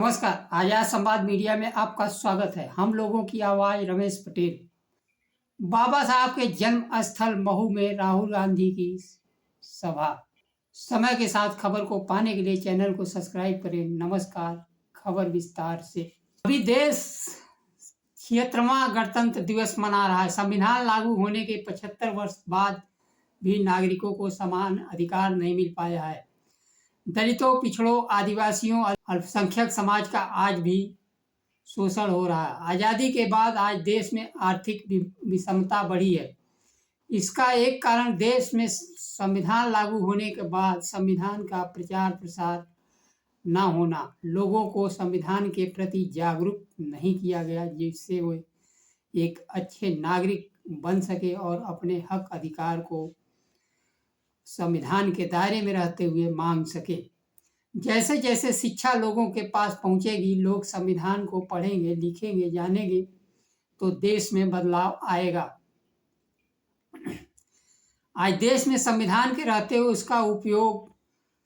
नमस्कार। आजाद संवाद मीडिया में आपका स्वागत है। हम लोगों की आवाज रमेश पटेल। बाबा साहब के जन्म स्थल महू में राहुल गांधी की सभा। समय के साथ खबर को पाने के लिए चैनल को सब्सक्राइब करें। नमस्कार। खबर विस्तार से। अभी देश 76वां गणतंत्र दिवस मना रहा है। संविधान लागू होने के 75 वर्ष बाद भी नागरिकों को समान अधिकार नहीं मिल पाया है। दलितों, पिछड़ों, आदिवासियों, अल्पसंख्यक समाज का आज भी शोषण हो रहा है। आज़ादी के बाद आज देश में आर्थिक विषमता बढ़ी है। इसका एक कारण देश में संविधान लागू होने के बाद संविधान का प्रचार प्रसार न होना, लोगों को संविधान के प्रति जागरूक नहीं किया गया, जिससे वो एक अच्छे नागरिक बन सके और अपने हक अधिकार को संविधान के दायरे में रहते हुए मांग सके। जैसे जैसे शिक्षा लोगों के पास पहुंचेगी, लोग संविधान को पढ़ेंगे, लिखेंगे, जानेंगे, तो देश में बदलाव आएगा। आज देश में संविधान के रहते हुए उसका उपयोग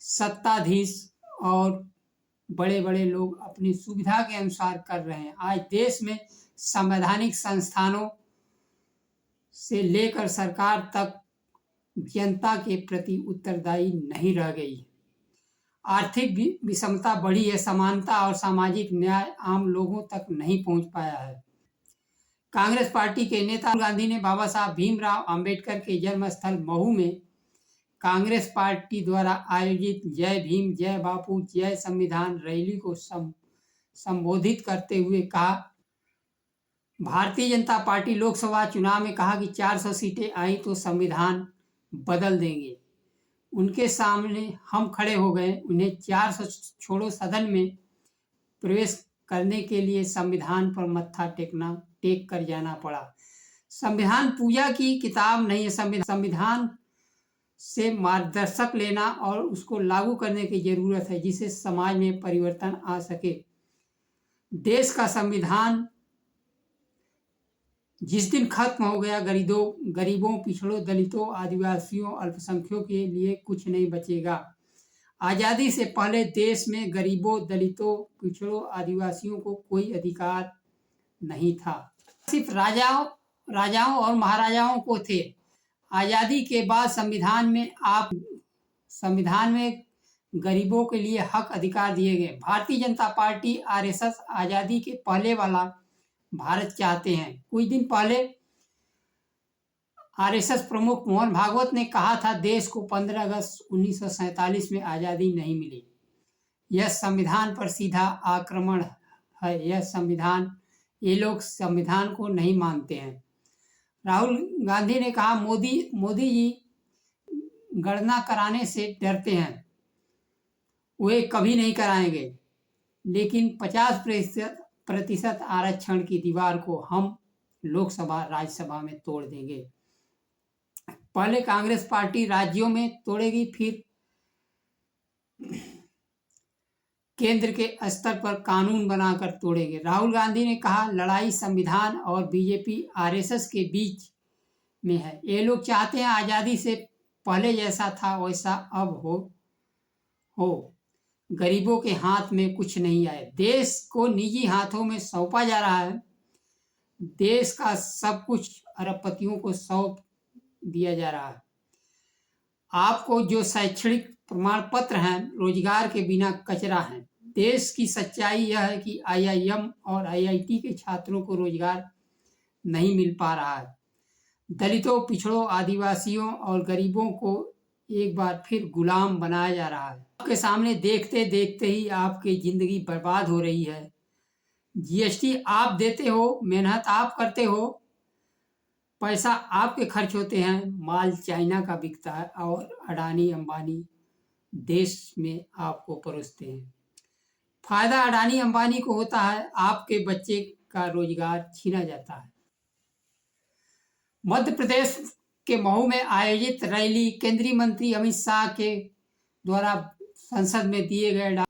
सत्ताधीश और बड़े बड़े लोग अपनी सुविधा के अनुसार कर रहे हैं। आज देश में संवैधानिक संस्थानों से लेकर सरकार तक जनता के प्रति उत्तरदायी नहीं रह गई है। आर्थिक विषमता बढ़ी है। समानता और सामाजिक न्याय आम लोगों तक नहीं पहुंच पाया है। कांग्रेस पार्टी के नेता राहुल गांधी ने बाबा साहब भीमराव अंबेडकर के जन्मस्थल महू में कांग्रेस पार्टी द्वारा आयोजित जय भीम, जय बापू, जय संविधान रैली को संबोधित करते हुए कहा, भारतीय जनता पार्टी लोकसभा चुनाव में कहा कि 400 सीटें आई तो संविधान बदल देंगे। उनके सामने हम खड़े हो गए। उन्हें 400 छोड़ो सदन में प्रवेश करने के लिए संविधान पर मत्था टेक कर जाना पड़ा। संविधान पूजा की किताब नहीं है। संविधान से मार्गदर्शक लेना और उसको लागू करने की जरूरत है, जिससे समाज में परिवर्तन आ सके। देश का संविधान जिस दिन खत्म हो गया, गरीबों, पिछड़ों, दलितों, आदिवासियों, अल्पसंख्यकों के लिए कुछ नहीं बचेगा। आज़ादी से पहले देश में गरीबों, दलितों, पिछड़ों, आदिवासियों को कोई अधिकार नहीं था। सिर्फ राजाओं और महाराजाओं को थे। आज़ादी के बाद संविधान में गरीबों के लिए हक अधिकार दिए गए। भारतीय जनता पार्टी, आरएसएस आज़ादी के पहले वाला भारत चाहते हैं। कुछ दिन पहले आरएसएस प्रमुख मोहन भागवत ने कहा था, देश को 15 अगस्त 1947 में आज़ादी नहीं मिली। यह संविधान पर सीधा आक्रमण है। ये लोग संविधान को नहीं मानते हैं। राहुल गांधी ने कहा, मोदी जी गणना कराने से डरते हैं, वे कभी नहीं कराएंगे, लेकिन 50% आरक्षण की दीवार को हम लोकसभा राज्यसभा में तोड़ देंगे। पहले कांग्रेस पार्टी राज्यों में तोड़ेगी, फिर केंद्र के स्तर पर कानून बनाकर तोड़ेंगे। राहुल गांधी ने कहा, लड़ाई संविधान और बीजेपी आरएसएस के बीच में है। ये लोग चाहते हैं आज़ादी से पहले जैसा था वैसा अब हो। गरीबों के हाथ में कुछ नहीं आए। देश को निजी हाथों में सौंपा जा रहा है। देश का सब कुछ अरबपतियों को सौंप दिया जा रहा है। आपको जो शैक्षणिक प्रमाण पत्र हैं, रोजगार के बिना कचरा हैं। देश की सच्चाई यह है कि आईआईएम और आईआईटी के छात्रों को रोजगार नहीं मिल पा रहा है। दलितों, पिछड़ों, आदिवासियों और गरीबों को एक बार फिर गुलाम बनाया जा रहा है। आपके सामने देखते देखते ही आपकी जिंदगी बर्बाद हो रही है। जीएसटी आप देते हो, मेहनत आप करते हो, पैसा आपके खर्च होते हैं, माल चाइना का बिकता है और अडानी अंबानी देश में आपको परोसते हैं। फायदा अडानी अंबानी को होता है, आपके बच्चे का रोजगार छीना जाता है। मध्य प्रदेश के महू में आयोजित रैली केंद्रीय मंत्री अमित शाह के द्वारा संसद में दिए गए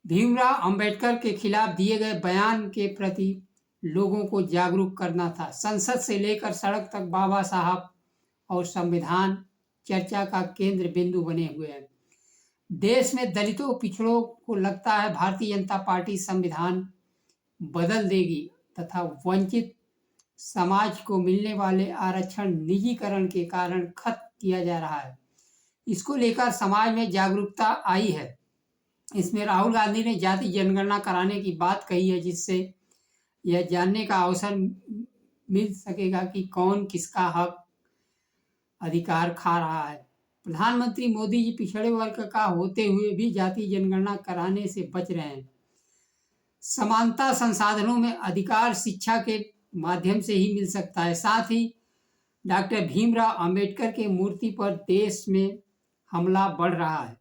भीमराव अंबेडकर के खिलाफ दिए गए बयान के प्रति लोगों को जागरूक करना था। संसद से लेकर सड़क तक बाबा साहब और संविधान चर्चा का केंद्र बिंदु बने हुए हैं। देश में दलितों पिछड़ों को लगता है भारतीय जनता पार्टी संविधान बदल देगी तथा वंचित समाज को मिलने वाले आरक्षण निजीकरण के कारण खत्म किया जा रहा है। इसको लेकर समाज में जागरूकता आई है। इसमें राहुल गांधी ने जाति जनगणना कराने की बात कही है, जिससे यह जानने का अवसर मिल सकेगा कि कौन किसका हक अधिकार खा रहा है। प्रधानमंत्री मोदी जी पिछड़े वर्ग का होते हुए भी जाति जनगणना कराने से बच रहे हैं। समानता संसाधनों में अधिकार शिक्षा के माध्यम से ही मिल सकता है। साथ ही डॉक्टर भीमराव अंबेडकर की मूर्ति पर देश में हमला बढ़ रहा है।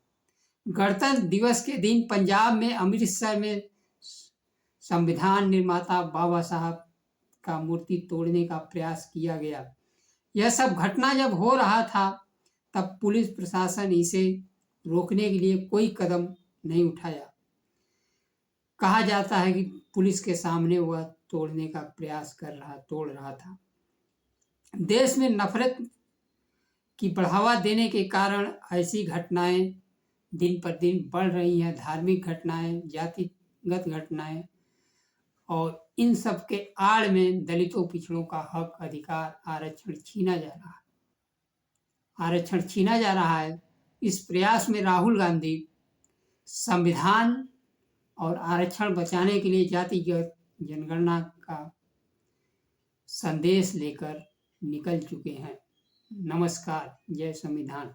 गणतंत्र दिवस के दिन पंजाब में अमृतसर में संविधान निर्माता बाबा साहब का मूर्ति तोड़ने का प्रयास किया गया। यह सब घटना जब हो रहा था तब पुलिस प्रशासन इसे रोकने के लिए कोई कदम नहीं उठाया। कहा जाता है कि पुलिस के सामने वह तोड़ने का प्रयास तोड़ रहा था। देश में नफरत की बढ़ावा देने के कारण ऐसी घटनाएं दिन पर दिन बढ़ रही हैं। धार्मिक घटनाएं, जातिगत घटनाएं, और इन सब के आड़ में दलितों पिछड़ों का हक अधिकार आरक्षण छीना जा रहा है। इस प्रयास में राहुल गांधी संविधान और आरक्षण बचाने के लिए जातिगत जनगणना का संदेश लेकर निकल चुके हैं। नमस्कार। जय संविधान।